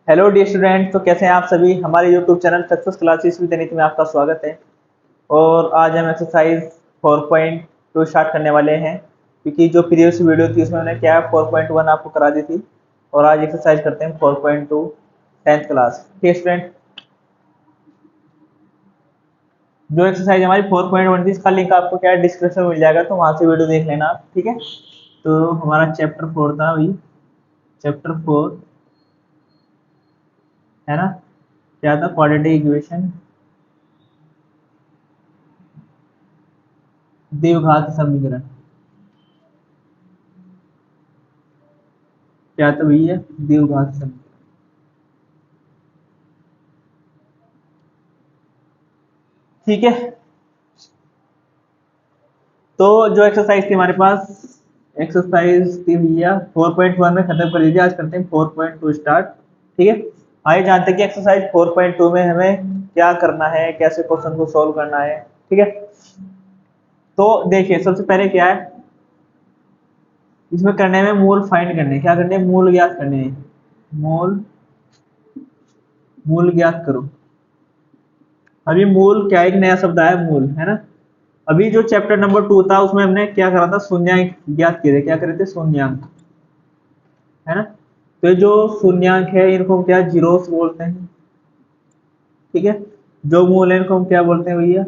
Hello dear student, तो कैसे हैं आप सभी। हमारे YouTube channel success classes with Anit में आपका स्वागत है। और आज हम एक्सरसाइज 4.2 स्टार्ट करने वाले हैं, क्योंकि जो प्रीवियस वीडियो थी उसमें मैंने क्या 4.1 आपको करा दी थी। और आज एक्सरसाइज करते हैं 4.2 10th क्लास। ठीक है स्टूडेंट, जो एक्सरसाइज हमारी 4.1 थी इसका लिंक आपको क्या डिस्क्रिप्शन में मिल जाएगा, तो वहाँ से वीडियो देख लेना आप। ठीक है, तो हमारा चैप्टर 4 था अभी, चैप्टर 4 है ना। क्या था? क्वाड्रेटिक इक्वेशन, द्विघात समीकरण। क्या था भैया? द्विघात समीकरण। ठीक है, तो जो एक्सरसाइज थी हमारे पास, एक्सरसाइज थी भैया 4.1 में खत्म कर लीजिए। आज करते हैं 4.2 स्टार्ट। ठीक है, आइए जानते हैं कि एक्सरसाइज 4.2 में हमें क्या करना है, कैसे क्वेश्चन को सॉल्व करना है। ठीक है, तो देखिए सबसे पहले क्या है इसमें करने में, मूल फाइंड करने। क्या करने? मूल ज्ञात करने हैं। मूल मूल ज्ञात करो। अभी मूल क्या, एक नया शब्द आया मूल, है ना। अभी जो चैप्टर नंबर 2 था उसमें हमने क्या करा था? शून्यांक ज्ञात किए थे। क्या करे थे? शून्यांक, है ना। तो ये जो शून्यांक है इनको हम क्या जीरोस बोलते हैं। ठीक है, जो मूल है इनको हम क्या बोलते हैं भैया?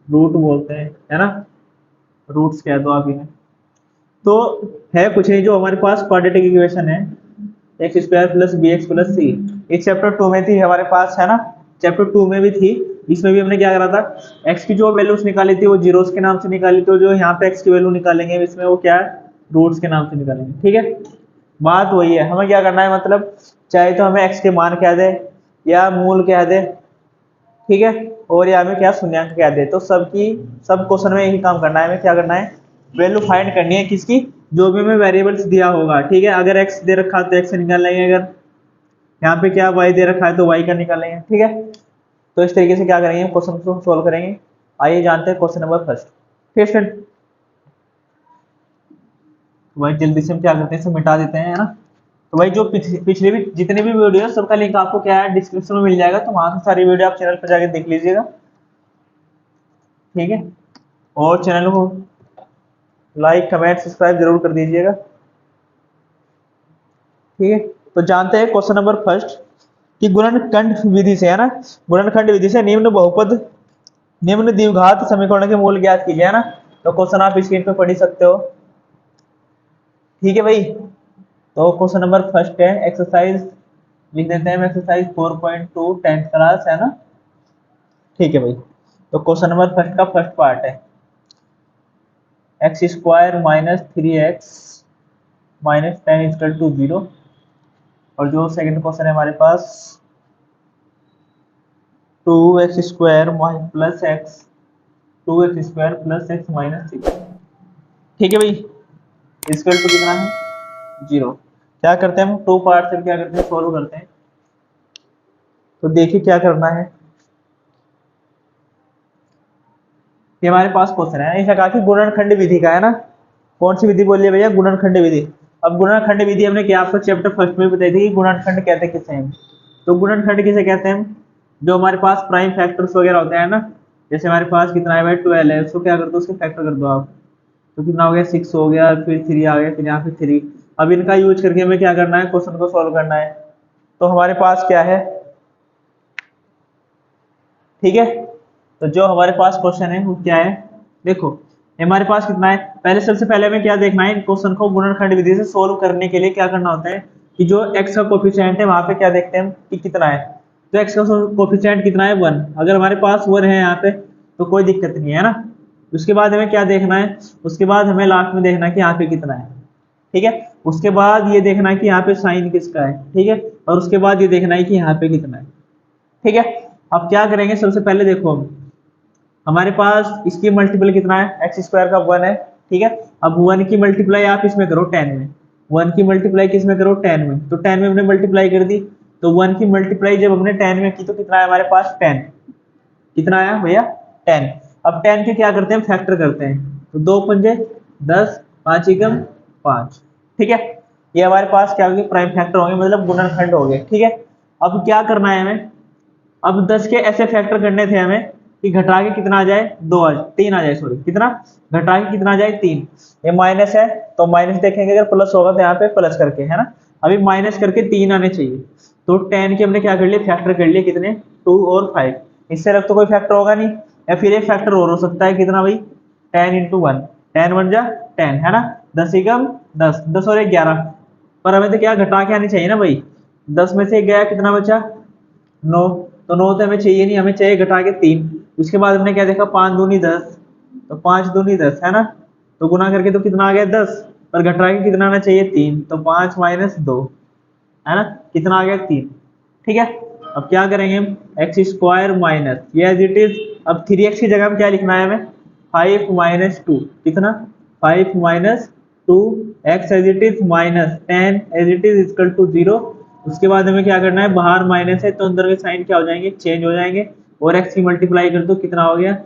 रूट बोलते हैं, है ना। रूट्स कह दो आप इन्हें। तो है कुछ नहीं, जो हमारे पास क्वाड्रेटिक इक्वेशन है x square plus B x plus C, एक चैप्टर 2 में थी हमारे पास, है ना। चैप्टर 2 में भी थी, इसमें भी हमने क्या करा था? एक्स की जो वैल्यूज निकाली थी वो जीरोस के नाम से निकाली, तो जो यहाँ पे एक्स की वैल्यू निकालेंगे इसमें वो क्या है? रूट्स के नाम से निकालेंगे। ठीक है, बात वही है, हमें क्या करना है, मतलब चाहे तो हमें एक्स के मान कह दे या मूल कह दे, ठीक है, और या हमें क्या शून्यांक कह दे, तो सब क्वेश्चन में यही काम करना है। हमें क्या करना है? वैल्यू फाइंड करनी है किसकी? जो भी हमें वेरिएबल्स दिया होगा। ठीक है, अगर एक्स दे रखा है तो एक्स से निकाल लेंगे, अगर यहाँ पे क्या वाई दे रखा है तो वाई का निकालेंगे। ठीक है, तो इस तरीके से क्या करेंगे, क्वेश्चन को सोल्व करेंगे। आइए जानते हैं क्वेश्चन नंबर फर्स्ट। ठीक है, तो भाई जल्दी से हम क्या करते हैं, इसे मिटा देते हैं, है ना। तो भाई जो पिछले भी जितने भी वीडियो है सबका लिंक आपको क्या है डिस्क्रिप्शन में मिल जाएगा, तो वहां से सारी वीडियो आप चैनल पर जाके देख लीजिएगा। ठीक है, और चैनल को लाइक कमेंट सब्सक्राइब जरूर कर दीजिएगा। ठीक है, तो जानते हैं क्वेश्चन नंबर फर्स्ट कि गुणनखंड विधि से, है ना, गुणनखंड विधि से निम्न बहुपद निम्न द्विघात समीकरण के मूल ज्ञात कीजिए, है ना। तो क्वेश्चन आप स्क्रीन पे पढ़ ही सकते हो। ठीक है भाई, तो क्वेश्चन नंबर फर्स्ट है, एक्सरसाइज लिख देते हैं, एक्सरसाइज 4.2 10th क्लास, है ना। ठीक है भाई, तो क्वेश्चन नंबर फर्स्ट का फर्स्ट पार्ट है x square minus 3x minus 10 equal to 0। और जो सेकंड क्वेश्चन है हमारे पास 2x square plus x 2x square plus x minus 6। ठीक है भाई, इक्वल टू कितना है? 0। क्या करते हैं हम? टू पार्ट से क्या करते हैं? सोल्व करते हैं। तो देखिए क्या करना है, ये हमारे पास क्वेश्चन है, इसने कहा कि गुणनखंड विधि का, है ना। कौन सी विधि बोलिए भैया? गुणनखंड विधि। अब गुणनखंड विधि हमने क्या आपको चैप्टर फर्स्ट में बताई थी कि गुणनखंड कहते किसे हैं। तो गुणनखंड किसे कहते हैं? जो हमारे पास प्राइम फैक्टर्स वगैरह होते हैं ना, जैसे हमारे पास कितना है भाई 12 है, उसको क्या कर दो, उसके फैक्टर कर दो आप। तो कितना हो गया? 6 हो गया, फिर 3 आ गया, फिर यहाँ पे 3। अब इनका यूज करके हमें क्या करना है? क्वेश्चन को सोल्व करना है। तो हमारे पास क्या है? ठीक है, तो जो हमारे पास क्वेश्चन है वो क्या है? देखो हमारे पास कितना है, पहले सबसे पहले हमें क्या देखना है, क्वेश्चन को गुणनखंड विधि से सोल्व करने के लिए क्या करना होता है कि जो x का कोफिशिएंट है वहां पे क्या देखते हैं हम कि कितना है। तो x का कोफिशिएंट कितना है? 1। अगर हमारे पास 1 है यहाँ पे तो कोई दिक्कत नहीं है ना। उसके बाद हमें क्या देखना है? उसके बाद हमें लास्ट में देखना है कि यहाँ पे कितना है। ठीक है, उसके बाद ये देखना है कि यहाँ पे साइन किसका है। ठीक है, और उसके बाद ये देखना है कि यहाँ पे कितना है। ठीक है, अब क्या करेंगे, सबसे पहले देखो हमारे पास इसकी मल्टीपल कितना है? एक्स स्क्वायर का 1 है। ठीक है, अब 1 की मल्टीप्लाई आप इसमें करो 10 में, 1 की मल्टीप्लाई किसमें करो? 10 में। तो 10 में हमने मल्टीप्लाई कर दी, तो 1 की मल्टीप्लाई जब हमने 10 में की तो कितना है हमारे पास? 10। कितना आया भैया? 10। अब 10 के क्या करते हैं? फैक्टर करते हैं। तो 2 पंजे 10, 5 एकम 5। ठीक है, ये हमारे पास क्या होगी? प्राइम फैक्टर होंगे, मतलब गुणनखंड हो गए। ठीक है, अब क्या करना है हमें, अब 10 के ऐसे फैक्टर करने थे हमें कि घटा के कितना आ जाए, 3 आ जाए, सॉरी कितना, घटा के कितना आ जाए 3। ये माइनस है तो माइनस देखेंगे, अगर प्लस होगा तो यहाँ पे प्लस करके, है ना। अभी माइनस करके 3 आने चाहिए, तो 10 के हमने क्या कर लिए, फैक्टर कर लिए कितने, 2 और 5। इससे अलग तो कोई फैक्टर होगा नहीं, या फिर एक फैक्टर और हो सकता है, कितना भाई, 10 इंटू 1, 10 1 जा 10, है ना। 10 एकम 10, 10 और 1 11, पर हमें तो क्या घटा के आनी चाहिए ना भाई। 10 में से 1 गया, कितना बचा 9, तो 9 तो हमें चाहिए नहीं, हमें चाहिए घटा के 3। उसके बाद हमने क्या देखा, 5 दूनी 10, तो 5 दूनी 10, है ना, तो गुना करके तो कितना आ गया 10, पर घटा के कितना आना चाहिए 3, तो 5 माइनस 2, है ना, कितना आ गया 3। ठीक है, अब क्या करेंगे हम, एक्स स्क्वायर माइनस ये एज इट इज। अब 3x की जगह में क्या लिखना है हमें, 5 माइनस 2, कितना 5 minus 2, x as it is minus 10 as it is equal to 0। उसके बाद हमें क्या करना है, बाहर माइनस है तो अंदर के साइन क्या हो जाएंगे, चेंज हो जाएंगे, और x की मल्टीप्लाई कर दो, कितना हो गया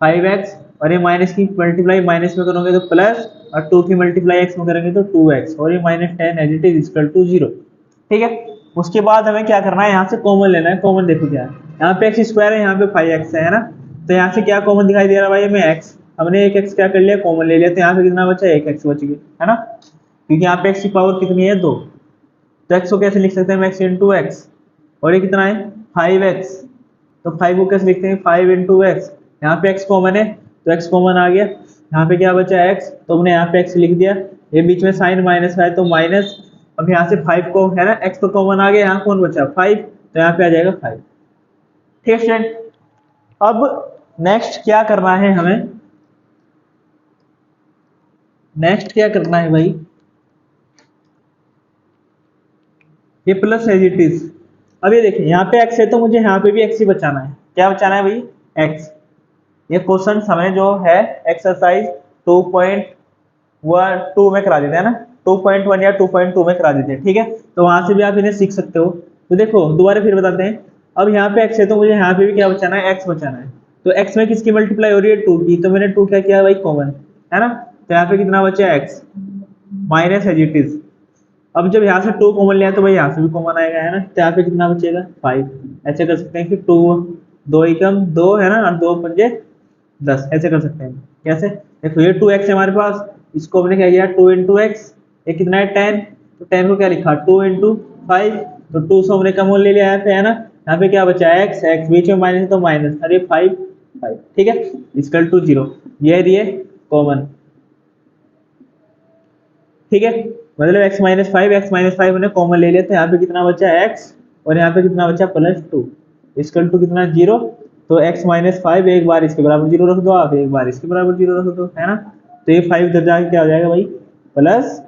5x, और ये माइनस की मल्टीप्लाई माइनस में करोगे तो प्लस, और 2 की मल्टीप्लाई x में करेंगे तो 2x, और ये minus 10 as it is equal to 0। ठीक है, उसके बाद हमें क्या करना है, यहाँ से कॉमन लेना है। कॉमन देखो क्या है, यहाँ पे एक्स स्क्वायर है, यहाँ पे 5x है ना, तो यहाँ से क्या कॉमन दिखाई दे रहा है भाई हमें, x। हमने एक x क्या कर लिया, कॉमन ले लिया, तो यहाँ पे कितना बचा, एक x बच गया, है ना, क्योंकि यहाँ पे x की पावर कितनी है 2, तो x को कैसे लिख सकते हैं हम, x इंटू एक्स, और ये कितना है 5x, तो 5 को कैसे लिखते हैं, 5 इंटू एक्स, यहाँ पे x कॉमन है तो x कॉमन आ गया, यहाँ पे क्या बचा x, तो हमने यहाँ पे x लिख दिया, ये बीच में साइन माइनस का है तो माइनस। अब यहाँ से 5 को, है ना, x तो कॉमन आ गया, यहाँ कौन बचा 5, तो यहाँ पे आ जाएगा 5। ठीक है स्टूडेंट, अब नेक्स्ट क्या करना है हमें, नेक्स्ट क्या करना है भाई, ये प्लस एज इट इज। अब ये देखिए यहाँ पे x है तो मुझे यहाँ पे भी x ही बचाना है, क्या बचाना है भाई, x। ये क्वेश्चन हमें जो है एक्सरसाइज 2.2 में करा देते हैं ना, 2.1 या 2.2 में करा देते हैं, ठीक है, तो वहां से भी आप इन्हें सीख सकते हो। तो देखो दोबारा फिर बताते हैं, अब यहाँ पे x है तो मुझे यहाँ पे भी क्या बचाना है, x बचाना है, तो x में किसकी मल्टीप्लाई हो रही है 2 की, तो मैंने 2 क्या किया भाई, कॉमन, है ना, तो यहाँ पे कितना बचा x minus as it is. अब जब यहाँ से 2 कॉमन लिया तो भाई यहाँ से भी कॉमन आएगा, है ना, तो यहाँ पे कितना बचेगा 5। ऐसे कर सकते हैं कि 2 2 एकम 2, है ना, और 2 पंजे 10, ऐसे कर सकते हैं। कैसे, देखो ये 2x है हमारे पास, इसको हमने क्या किया 2 इंटू एक्स, ये कितना है 10, तो 10 को क्या लिखा 2 इंटू 5, तो 2 से हमने कॉमन ले लिया यहाँ पे, है ना, यहाँ पे क्या बचा है x, x बीच में माइनस है तो माइनस, अरे 5 5, ठीक है, इक्वल टू 0, ये कॉमन। ठीक है, मतलब x माइनस 5, एक्स माइनस 5 मैंने कॉमन ले लिया, तो यहाँ पे कितना बचा x, और यहाँ पे कितना बचा प्लस 2, इक्वल टू कितना 0, तो x माइनस 5 एक बार इसके बराबर 0 रख दो आप, एक बार इसके बराबर 0 रख दो, है ना, तो ये 5 इधर जाके क्या हो जाएगा भाई प्लस,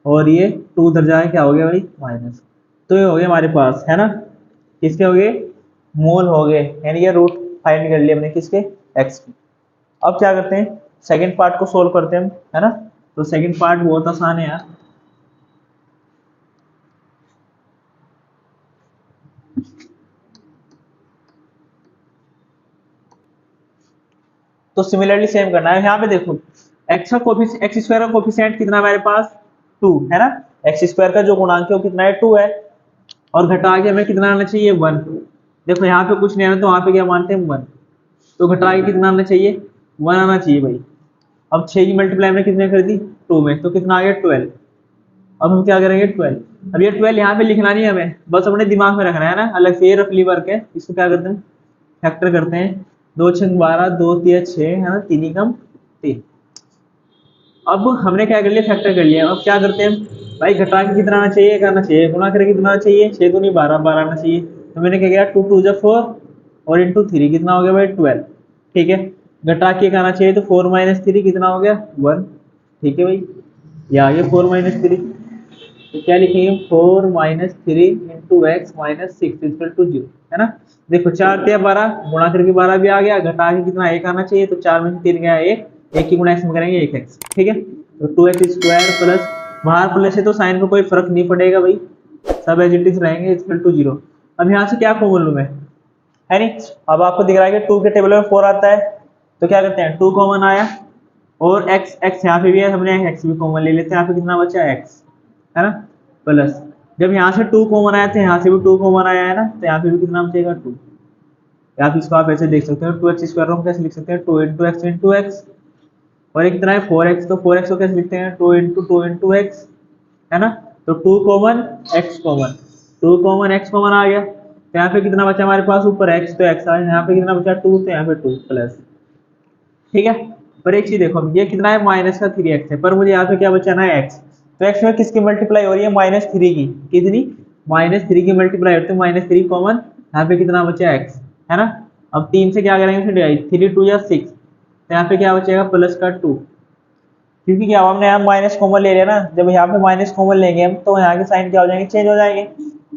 और ये 2 उधर जाके क्या हो गया भाई माइनस। तो ये हो गया हमारे पास, है ना, किसके हो गए, मोल हो गए, यानी ये रूट फाइंड कर लिया हमने किसके, x की। अब क्या करते हैं, सेकंड पार्ट को सोल्व करते हैं हम, है ना, तो सेकंड पार्ट बहुत आसान है यार। तो सिमिलरली सेम करना है, यहाँ पे देखो एक्स का कोफिशिएंट, एक्स स्क्वायर का कोफिशिएंट कितना है हमारे पास 2, है ना, एक्स स्क्वायर का जो गुणांक है वो कितना है 2 है, और घटा के हमें कितना आना चाहिए 1। देखो यहाँ पे कुछ नहीं आना तो वहां पे क्या मानते हैं 1, तो घटा के कितना आना चाहिए 1 आना चाहिए भाई। अब 6 की मल्टीप्लाई हमने कितने कर दी 2 में, तो कितना आ गया 12। अब हम क्या करेंगे 12, अब ये 12 यहाँ पे लिखना नहीं है हमें, बस अपने दिमाग में रखना है ना, अलग से ये रफली वर्क है, इसको क्या करते हैं फैक्टर करते हैं, 2 6 12, 2 3 6, है ना, 3 एकम 3। अब हमने क्या कर लिया फैक्टर कर लिया, अब क्या करते हैं भाई, घटा के कितना आना चाहिए, करना चाहिए, गुना करके कितना आना चाहिए 6 दूनी 12, 12 आना चाहिए, तो मैंने क्या किया 2 2 जा 4, और इंटू 3 कितना हो गया भाई 12। ठीक है, घटा के आना चाहिए तो 4 माइनस 3 कितना हो गया 1। ठीक है भाई, ये आ गया 4 माइनस 3, तो क्या लिखेंगे 4 minus 3 into x minus 6 equal to 0, है ना। देखो 4 3 12, गुणा करके 12 भी आ गया, घटा के कितना 1 आना चाहिए, तो 4 में से 3 गया 1, 1 की गुणा एक्स में करेंगे 1x, ठीक है, तो 2x स्क्वायर प्लस, बाहर प्लस है तो साइन को कोई फर्क नहीं पड़ेगा भाई, सब एज इट इज रहेंगे इक्वल टू 0। अब यहाँ से क्या कॉमन लूं मैं, है नहीं, अब आपको दिख रहा है कि 2 के टेबल में 4 आता है, तो क्या करते हैं 2 कॉमन आया, और x x यहाँ पे भी है, हमने x भी कॉमन ले लेते हैं, यहाँ पे कितना बचा x, है ना, प्लस जब यहाँ से 2 कॉमन आया था, यहाँ से भी 2 कॉमन आया है ना, तो यहाँ पे भी कितना बचेगा 2। या फिर इसको आप ऐसे देख सकते हो 2x स्क्वायर हम कैसे लिख सकते हैं 2 इंटू एक्स इंटू एक्स। और एक कितना है 4x, तो 4x को कैसे लिखते हैं 2 इंटू एक्स, है ना। तो 2 common x common, 2 common x common आ गया, तो यहाँ पे कितना बचा हमारे पास ऊपर x, तो x आया, यहाँ पे कितना बचा 2, तो यहाँ पे 2 प्लस, ठीक है। पर एक चीज देखो, ये कितना है माइनस का 3x है, पर मुझे यहाँ पे क्या बचाना है x। तो x में किसकी मल्टीप्लाई हो रही है -3 की, कितनी -3 की मल्टीप्लाई होती है, -3 कॉमन, यहाँ पे कितना बचा x, है ना। अब 3 से क्या करेंगे, डिवाइड, 3 2 या 6, तो यहाँ पे क्या बचेगा प्लस का 2, क्योंकि क्या हमने यहाँ माइनस कॉमन ले लिया ना, जब यहाँ पे माइनस कॉमन लेंगे हम तो यहाँ के साइन क्या हो जाएंगे, चेंज हो जाएंगे।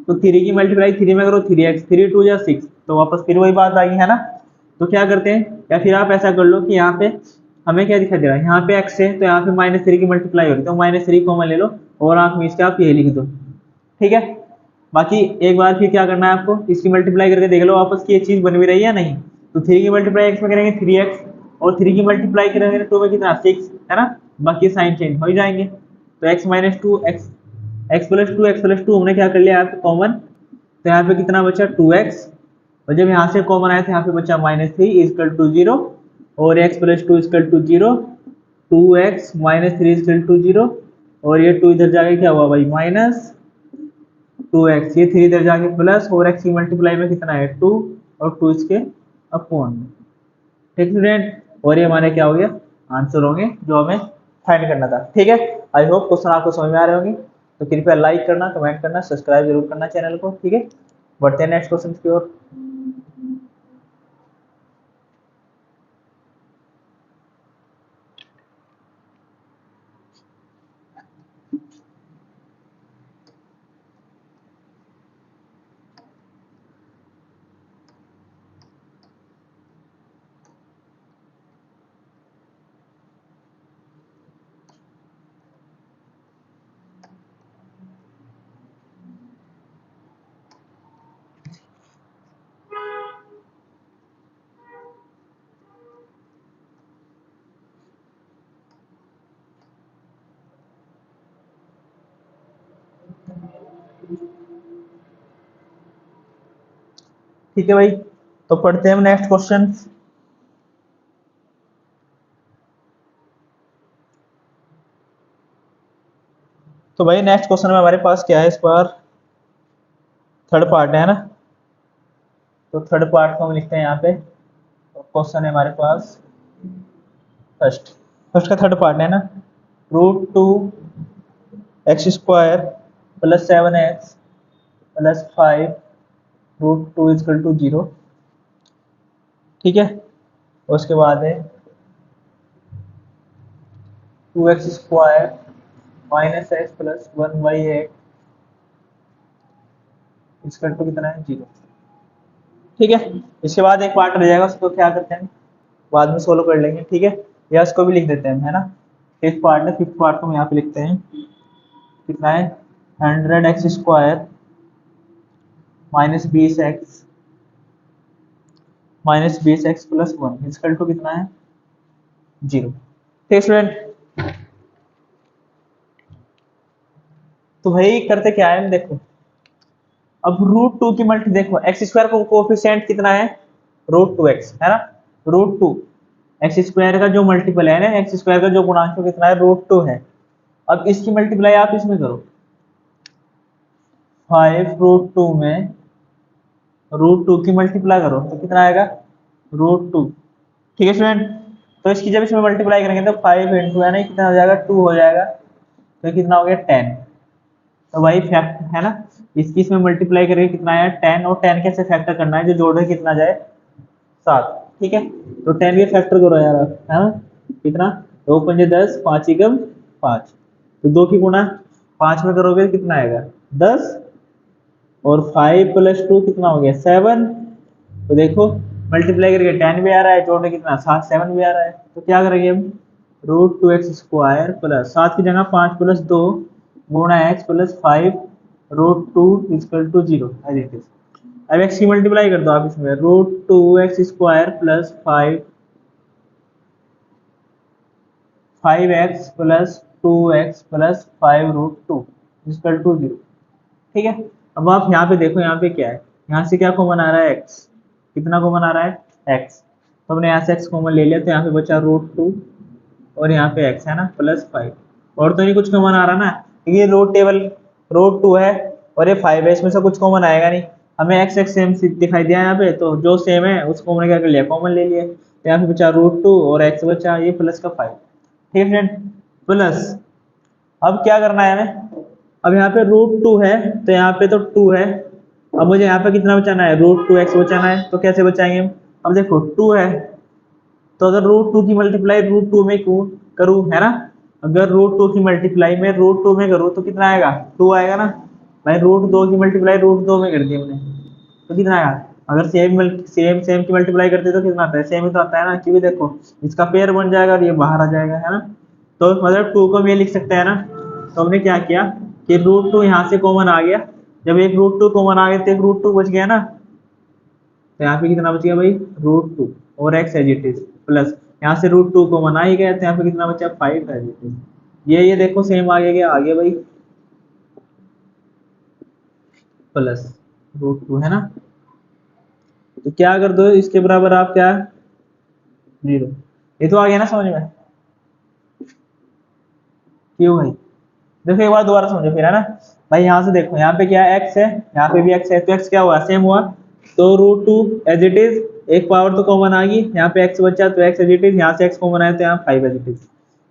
तो 3 की मल्टीप्लाई 3 में करो 3x, 3 2 या 6, तो वापस फिर वही बात आ गई, है ना। तो क्या करते हैं, या फिर आप ऐसा कर लो कि यहाँ पे हमें क्या दिखाई दे रहा है, यहाँ पे x है तो यहाँ पे -3 की मल्टीप्लाई हो रही है, तो -3 कॉमन ले लो और आंख में इसके आप ये लिख दो, ठीक है। बाकी एक बार फिर क्या करना है आपको, इसकी मल्टीप्लाई करके देख लो वापस की ये चीज बन भी रही है नहीं। तो 3 की मल्टीप्लाई x में करेंगे 3x, और 3 की मल्टीप्लाई करेंगे 2 में कितना 6, है ना। बाकी साइन चेंज हो ही जाएंगे, तो x -2 x प्लस टू हमने क्या कर लिया यहाँ पे कॉमन, तो यहाँ पे कितना बचा 2x, और जब यहाँ से कॉमन आया था यहाँ पे बचा -3 इजकल टू 0, और x plus two is equal to 0, 2x -3 is equal to 0, और ये 2 इधर जाके क्या हुआ भाई -2x, ये 3 इधर जाके प्लस, और x की मल्टीप्लाई में कितना है 2, और 2 इसके अपॉन में, ठीक स्टूडेंट। और ये हमारे क्या हो गया आंसर होंगे जो हमें फाइंड करना था, ठीक है। आई होप क्वेश्चन आपको समझ में आ रहे होंगे, तो कृपया लाइक करना, कमेंट करना, सब्सक्राइब जरूर करना चैनल को, ठीक है। बढ़ते हैं नेक्स्ट क्वेश्चन की ओर। ठीक है भाई, तो पढ़ते हैं हम नेक्स्ट क्वेश्चन। तो भाई नेक्स्ट क्वेश्चन में हमारे पास क्या है, इस बार थर्ड पार्ट है ना। तो थर्ड पार्ट को हम लिखते हैं यहाँ पे, तो क्वेश्चन है हमारे पास फर्स्ट, फर्स्ट का थर्ड पार्ट है ना, √2x² plus 7x plus 5 √2 is equal to 0, ठीक है। उसके बाद है 2x² -x plus 1/8 is equal to कितना है 0, ठीक है। इसके बाद एक पार्ट रह जाएगा, उसको क्या करते हैं बाद में सोल्व कर लेंगे, ठीक है। या इसको भी लिख देते हैं, है ना। फिफ्थ पार्ट है, फिफ्थ पार्ट को हम यहाँ पे लिखते हैं, कितना है 100x² -20x plus 1 is equal to कितना है 0, ठीक है स्टूडेंट। तो भाई करते क्या है देखो, अब √2 की मल्टी देखो, x² का कोफिशिएंट कितना है √2x, है ना। √2 x² का जो मल्टीपल है ना, x² का जो गुणांक कितना है √2 है। अब इसकी मल्टीप्लाई आप इसमें करो, 5 √2 में √2 की मल्टीप्लाई करो तो कितना आएगा √2, ठीक है स्टूडेंट। तो इसकी जब इसमें मल्टीप्लाई करेंगे तो 5 इंटू है ना कितना हो जाएगा 2 हो जाएगा, तो कितना हो गया 10। तो भाई फैक्ट है ना, इसकी इसमें मल्टीप्लाई करके कितना आया 10, और 10 कैसे फैक्टर करना है, जो जोड़ है कितना जाए 7, ठीक है। तो 10 के फैक्टर करो यार आप, है ना। कितना 2 पंजे 10, 5 एकम 5, तो 2 की गुणा 5 में करोगे तो कितना आएगा 10, और 5 प्लस 2 कितना हो गया 7। तो देखो मल्टीप्लाई करके 10 भी आ रहा है, जोड़ने कितना 7 7 भी आ रहा है, तो क्या करेंगे हम √2x² प्लस 7 की जगह 5 प्लस 2 गुणा x plus 5 √2 is equal to 0 as it is. अब x की मल्टीप्लाई कर दो आप इसमें, √2x² plus 5x plus 2x plus 5 √2 is equal to 0, ठीक है। अब आप यहाँ पे देखो, यहाँ पे क्या है, यहाँ से क्या कॉमन आ रहा है, x। कितना कॉमन आ रहा है, x। तो हमने यहाँ से x कॉमन ले लिया, तो यहाँ पे बचा √2 और यहाँ पे x है ना +5। और तो नहीं कुछ कॉमन आ रहा ना, ये रूट टेबल √2 है और ये 5 है, इसमें से कुछ कॉमन आएगा नहीं। हमें x x सेम दिखाई दिया यहाँ पे, तो जो सेम है उसको हमने क्या कर लिया, कॉमन ले लिया। तो यहाँ पे बचा √2 और x बचा ये प्लस का 5। ठीक है फ्रेंड, प्लस अब क्या करना है हमें, अब यहाँ पे √2 है तो यहाँ पे तो 2 है। अब मुझे यहाँ पे कितना बचाना है, √2x बचाना है। तो कैसे बचाएंगे हम, अब देखो 2 है तो अगर √2 की मल्टीप्लाई √2 में करूँ है ना, अगर √2 की मल्टीप्लाई में √2 में करूँ तो कितना आएगा, 2 आएगा ना। भाई √2 की मल्टीप्लाई √2 में कर दी हमने तो कितना आएगा। अगर सेम सेम सेम की मल्टीप्लाई करते तो कितना आता है, सेम ही तो आता है ना, क्योंकि देखो इसका पेयर बन जाएगा और ये बाहर आ जाएगा है ना। तो मतलब 2 को हम ये लिख सकते हैं ना। तो हमने क्या किया कि √2 यहाँ से कॉमन आ गया, जब एक √2 कॉमन आ गया तो एक √2 बच गया ना। तो यहाँ पे कितना बच गया भाई, √2 और x as it is plus यहाँ से √2 कॉमन आ ही गया, तो यहाँ पे कितना बचा 5 एज इट इज। ये देखो सेम आ गया भाई प्लस √2 है ना। तो क्या कर दो इसके बराबर आप, क्या 0। ये तो आ गया ना समझ में, क्यों भाई। देखो एक बार दोबारा समझो फिर है ना। भाई यहाँ से देखो, यहाँ पे क्या है, x है, यहाँ पे भी x है, तो x क्या हुआ, सेम हुआ। तो √2 एज इट इज, एक पावर तो कॉमन आ गई, यहाँ पे x बचा तो x एज इट इज, यहाँ से x कॉमन आया तो यहाँ 5 एज इट इज।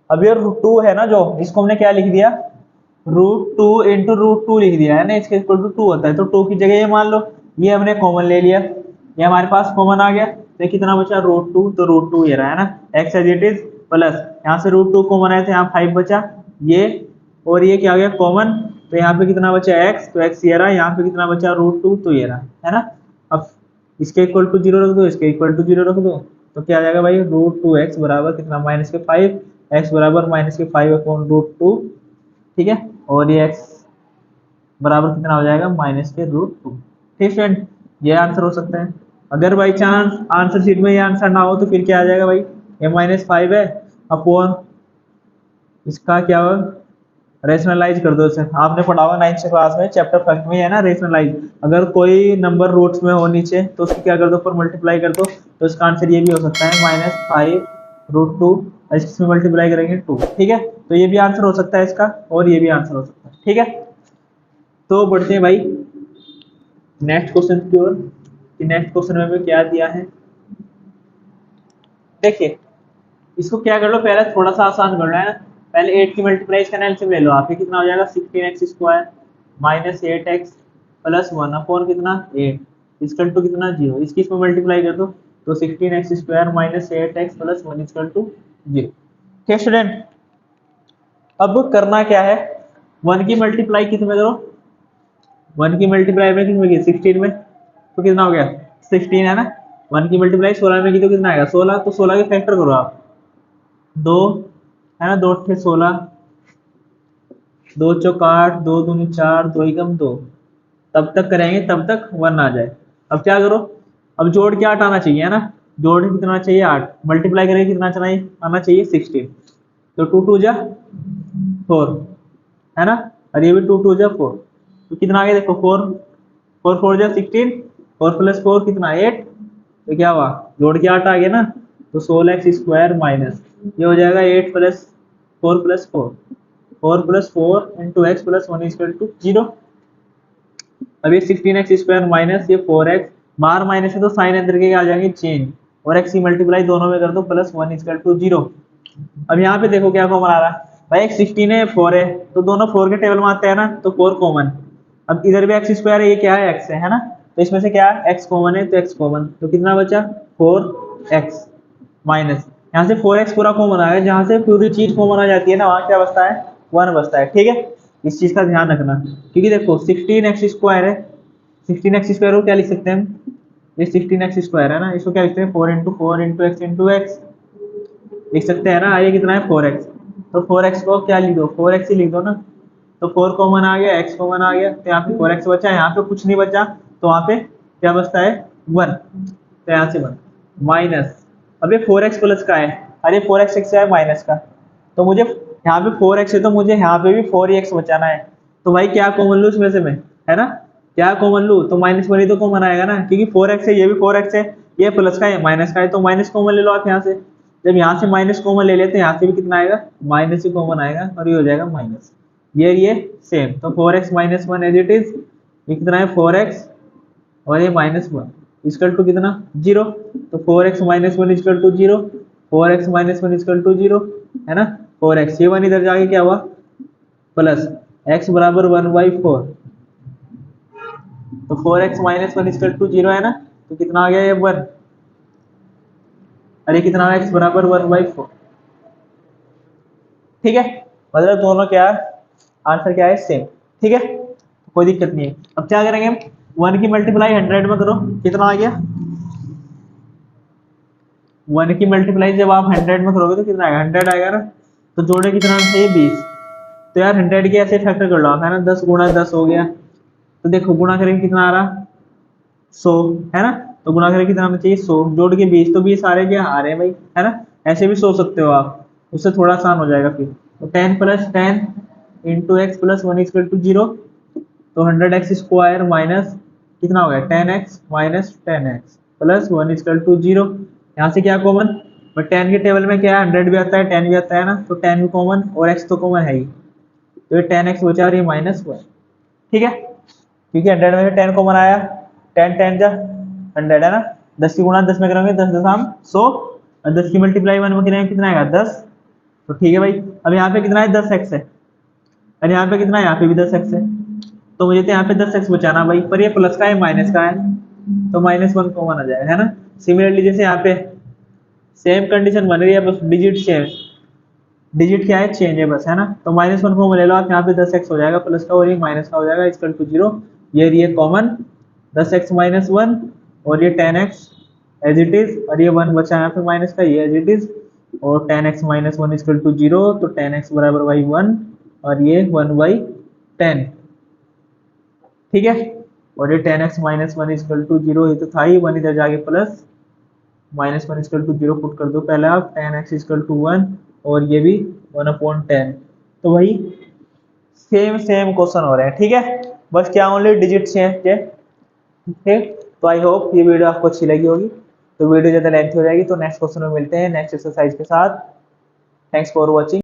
अब ये √2 है ना, जो इसको हमने क्या लिख दिया, √2 इंटू √2 लिख दिया है ना, इसके इक्वल टू 2 होता है। तो 2 की जगह ये मान लो, ये हमने कॉमन ले लिया, ये हमारे पास कॉमन आ गया, तो कितना बचा √2, तो √2 ये रहा है ना, x as it is plus यहाँ से √2 कॉमन आया तो यहाँ 5 बचा ये, और ये क्या हो गया कॉमन, तो यहाँ पे कितना बचा x, तो x ये रहा, यहाँ पे कितना बचा √2 तो ये रहा है ना। अब इसके इक्वल टू 0 रख दो, इसके इक्वल टू 0 रख दो, तो क्या आ जाएगा भाई, √2x बराबर कितना -5, x बराबर -5/√2। ठीक है, और ये x बराबर कितना हो जाएगा, -√2। ठीक फ्रेंड, ये आंसर हो सकता है। अगर बाई चांस आंसर शीट में ये आंसर ना हो तो फिर क्या आ जाएगा भाई, ये -5 है अपॉन इसका क्या हो, रेशनलाइज कर दो इसे। आपने पढ़ा हुआ 9th क्लास में चैप्टर फर्स्ट में है ना, रेशनलाइज। अगर कोई नंबर रूट्स में हो नीचे तो उसको क्या कर दो, ऊपर मल्टीप्लाई कर दो, तो इसका आंसर ये भी हो सकता है -5√2, इसमें मल्टीप्लाई करेंगे 2। ठीक है, तो ये भी आंसर हो सकता है इसका, और ये भी आंसर हो सकता है। ठीक है, तो बढ़ते हैं भाई नेक्स्ट क्वेश्चन की ओर, कि नेक्स्ट क्वेश्चन में हमें क्या दिया है। देखिए इसको क्या कर लो, पहले थोड़ा सा आसान कर लो है ना। पहले 8 की मल्टीप्लाई इसका एलसीएम ले लो आप, ये कितना हो जाएगा, 16x² -8x + 1 अपॉन कितना 8 इक्वल टू कितना 0। इसकी इसमें मल्टीप्लाई कर दो, तो 16x² -8x + 1 इक्वल टू 0। ठीक स्टूडेंट, अब करना क्या है, 1 की मल्टीप्लाई किस में करो, 1 की मल्टीप्लाई में किस में की, 16 में, तो कितना हो गया 16 है ना। 1 की मल्टीप्लाई 16 में की तो कितना आएगा 16, तो 16 के फैक्टर करो आप, 2 है ना, 2 8 16, 2 चौक 8, 2 दूनी 4, 2 एकम 2, तब तक करेंगे तब तक 1 आ जाए। अब क्या करो, अब जोड़ के 8 आना चाहिए है ना, जोड़ के कितना चाहिए 8, मल्टीप्लाई करेंगे कितना चाहिए, आना चाहिए 16। तो 2 2 जा 4 है ना, और ये भी 2 2 जा 4, तो कितना आ गया देखो 4 4 4 जा 16, 4 + 4 कितना 8, तो क्या हुआ जोड़ के 8 आ गया ना, तो 16x² माइनस ये हो जाएगा 8 + 4 + 4, 4 + 4 × x + 1 = 0। अब ये 16x² माइनस ये 4x, बाहर माइनस है तो साइन अंदर के आ जाएंगे चेंज, और x की मल्टीप्लाई दोनों में कर दो +1 = 0। अब यहाँ पे देखो क्या कॉमन आ रहा है भाई, एक 16 है 4 है, तो दोनों 4 के टेबल में आते हैं ना, तो 4 कॉमन। अब इधर भी x² है, ये क्या है x है ना, तो इसमें से क्या है x कॉमन है, तो x कॉमन, तो कितना बचा 4x माइनस यहाँ से 4x पूरा कॉमन आएगा, जहां से पूरी चीज कॉमन आ जाती है ना, वहां क्या बचता है 1 बचता है। ठीक है, इस चीज का ध्यान रखना, क्योंकि देखो 16x² है, 16x² को क्या लिख सकते हैं हम, ये 16x² है ना, इसको क्या लिखते हैं 4 × 4 × x × x लिख सकते हैं ना। ये कितना है 4x, तो 4x को क्या लिख दो 4x ही लिख दो ना, तो 4 कॉमन आ गया, x कॉमन आ गया, तो यहाँ पे 4x बचा, यहाँ पे कुछ नहीं बचा, तो वहां पे क्या बचता है 1, तो यहाँ से 1 माइनस। अब ये 4x प्लस का है, अरे 4x से है माइनस का, तो मुझे यहाँ पे 4x है तो मुझे यहाँ पे भी 4x बचाना है। तो भाई क्या कॉमन लूँ इसमें से मैं, है ना। क्या कॉमन लूँ, तो -1 ही तो कॉमन आएगा ना, क्योंकि 4x है, ये भी 4x है, ये प्लस का है माइनस का है, तो माइनस कॉमन ले लो आप यहाँ से। जब यहाँ से माइनस कॉमन ले लेते हैं, यहाँ से भी कितना आएगा, माइनस ही कॉमन आएगा, और ये हो जाएगा माइनस, ये सेम। तो 4x - 1 एज इट इज, ये कितना है 4x, और ये -1 इक्वल टू कितना 0। तो 4x - 1 equal to 0, 4x - 1 equal to 0, है ना। 4x, ये 1 इधर जाके क्या हुआ, प्लस x बराबर 1/4। तो 4x - 1 इक्वल टू 0 है ना, तो कितना आ गया ये 1, अरे कितना x बराबर 1/4। ठीक है, मतलब दोनों क्या आंसर क्या है, सेम। ठीक है, कोई दिक्कत नहीं है। अब क्या करेंगे हम, 1 की मल्टीप्लाई 100 में करो, कितना आ गया, 1 की मल्टीप्लाई जब आप 100 में करोगे तो कितना आएगा, 100 आएगा ना। तो जोड़े कितना चाहिए, 20। तो यार 100 के ऐसे फैक्टर कर लो आप, है ना, 10 गुणा 10 हो गया। तो देखो गुणा करेंगे कितना आ रहा, 100, है ना। तो गुणा करेंगे कितना हमें चाहिए, 100 जोड़ के 20, तो 20 आ रहे क्या, आ रहे हैं भाई, है ना। ऐसे भी सोच सकते हो आप, उससे थोड़ा आसान हो जाएगा फिर। तो 10 + 10 into x plus 1 equal to 0। तो 100x स्क्वायर माइनस कितना हो गया, 10x minus 10x plus 1 equal to 0। यहाँ से क्या कॉमन, बट 10 के टेबल में क्या है, 100 भी आता है, 10 भी आता है ना, तो 10 भी कॉमन, और x तो कॉमन है ही, तो ये 10x बचा और ये -1। ठीक है, क्योंकि 100 में 10 कॉमन आया, 10 10 जा 100 है ना। 10 की गुणा 10 में करेंगे, 10 10 हम 100, और 10 की मल्टीप्लाई 1 में करेंगे कितना आएगा, 10। तो ठीक है भाई, अब यहाँ पे कितना है, 10x है, और यहाँ पे कितना है, यहाँ पे भी 10x है। तो मुझे तो यहाँ पे 10x बचाना भाई, पर ये प्लस का है माइनस का है, तो -1 कॉमन आ जाएगा, है ना। सिमिलरली जैसे यहाँ पे सेम कंडीशन बन रही है, बस डिजिट चेंज, डिजिट क्या है, चेंज है बस, है ना। तो -1 कॉमन ले लो आप, यहाँ पे 10x हो जाएगा प्लस का, और ये माइनस का हो जाएगा इक्वल टू 0। ये कॉमन, 10x - 1, और ये 10x एज इट इज, और ये 1 बचा यहाँ पे माइनस का, ये एज इट इज, और 10x - 1 इक्वल टू 0। तो 10x बराबर भाई 1, और ये 1/10। ठीक है, और ये 10x - 1 इक्वल टू 0, ये तो था ही, 1 इधर जाके प्लस -1 इक्वल टू 0 पुट कर दो पहले आप, 10x इक्वल टू 1, और ये भी 1/10। तो वही सेम सेम क्वेश्चन हो रहे हैं। ठीक है, बस क्या ओनली डिजिट चेंज है। ठीक है, तो आई होप ये वीडियो आपको अच्छी लगी होगी। तो वीडियो ज़्यादा लेंथ हो जाएगी, तो नेक्स्ट क्वेश्चन में मिलते हैं नेक्स्ट एक्सरसाइज के साथ। Thanks for watching.